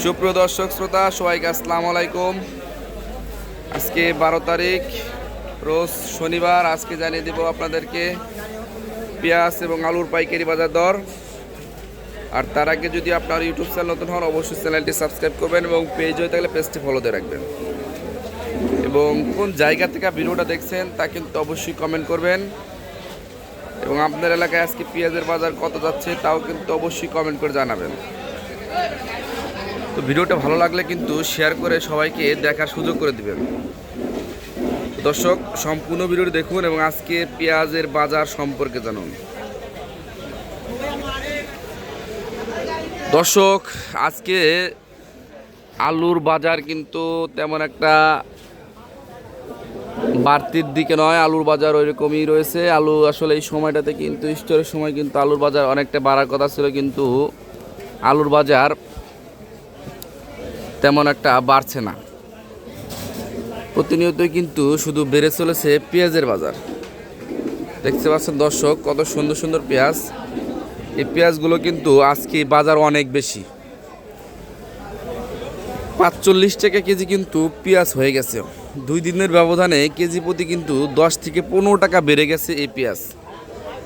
সুপ্রিয় দর্শক শ্রোতা সবাইকে আসসালামু আলাইকুম। আজকে 12 তারিখ রোজ শনিবার। আজকে জানিয়ে দেব আপনাদেরকে পেঁয়াজ এবং আলুর পাইকারি বাজার দর। আর তার আগে যদি আপনার ইউটিউব চ্যানেল নতুন হন অবশ্যই চ্যানেলটি সাবস্ক্রাইব করবেন এবং পেজ হয়ে থাকলে পেজটি ফলোতে রাখবেন এবং কোন জায়গা থেকে ভিডিওটা দেখছেন তা কিন্তু অবশ্যই কমেন্ট করবেন এবং আপনার এলাকায় আজকে পেঁয়াজের বাজার কত যাচ্ছে তাও কিন্তু অবশ্যই কমেন্ট করে জানাবেন। তো ভিডিওটা ভালো লাগলে কিন্তু শেয়ার করে সবাইকে দেখার সুযোগ করে দিবেন। দর্শক সম্পূর্ণ ভিডিওটি দেখুন এবং আজকে পেঁয়াজের বাজার সম্পর্কে জানুন। দর্শক আজকে আলুর বাজার কিন্তু তেমন একটা বাড়তির দিকে নয়, আলুর বাজার ওই রকমই রয়েছে। আলু আসলে এই সময়টাতে কিন্তু স্টোরের সময় কিন্তু আলুর বাজার অনেকটা বাড়ার কথা ছিল, কিন্তু আলুর বাজার তেমন একটা বাড়ছে না। প্রতিনিয়তই কিন্তু শুধু বেড়ে চলেছে পেঁয়াজের বাজার। দেখতে পাচ্ছেন দর্শক কত সুন্দর সুন্দর পেঁয়াজ। এই পেঁয়াজগুলো কিন্তু আজকে বাজার অনেক বেশি, 45 টাকা কেজি কিন্তু পেঁয়াজ হয়ে গেছে। 2 দিনের ব্যবধানে কেজি প্রতি কিন্তু 10 থেকে 15 টাকা বেড়ে গেছে এই পেঁয়াজ।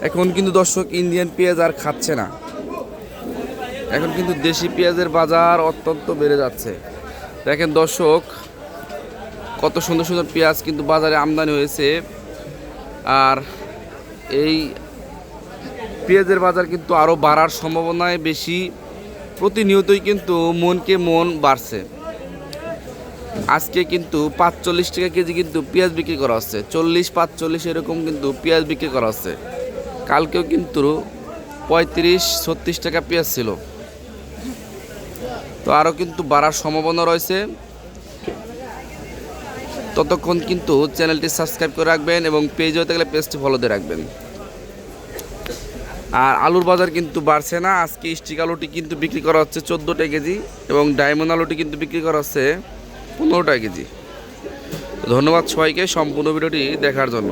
এখন কিন্তু দর্শক ইন্ডিয়ান পেঁয়াজ আর খাচ্ছে না, এখন কিন্তু দেশি পেঁয়াজের বাজার অত্যন্ত বেড়ে যাচ্ছে। দেখেন দর্শক কত সুন্দর সুন্দর পেঁয়াজ কিন্তু বাজারে আমদানি হয়েছে। আর এই পেঁয়াজের বাজার কিন্তু আরও বাড়ার সম্ভাবনায় বেশি। প্রতিনিয়তই কিন্তু মনকে মন বাড়ছে। আজকে কিন্তু 45 টাকা কেজি কিন্তু পেঁয়াজ বিক্রি করা হচ্ছে, 40-45 এরকম কিন্তু পেঁয়াজ বিক্রি করা হচ্ছে। কালকেও কিন্তু 35-36 টাকা পেঁয়াজ ছিল। তো আরও কিন্তু বাড়ার সম্ভাবনা রয়েছে। ততক্ষণ কিন্তু চ্যানেলটি সাবস্ক্রাইব করে রাখবেন এবং পেজ হতে গেলে পেজটি ফলো দিয়ে রাখবেন। আর আলুর বাজার কিন্তু বাড়ছে না। আজকে স্টিক আলুটি কিন্তু বিক্রি করা হচ্ছে 14 টাকা কেজি এবং ডায়মন্ড আলুটি কিন্তু বিক্রি করা হচ্ছে 15 টাকা কেজি। ধন্যবাদ সবাইকে সম্পূর্ণ ভিডিওটি দেখার জন্য।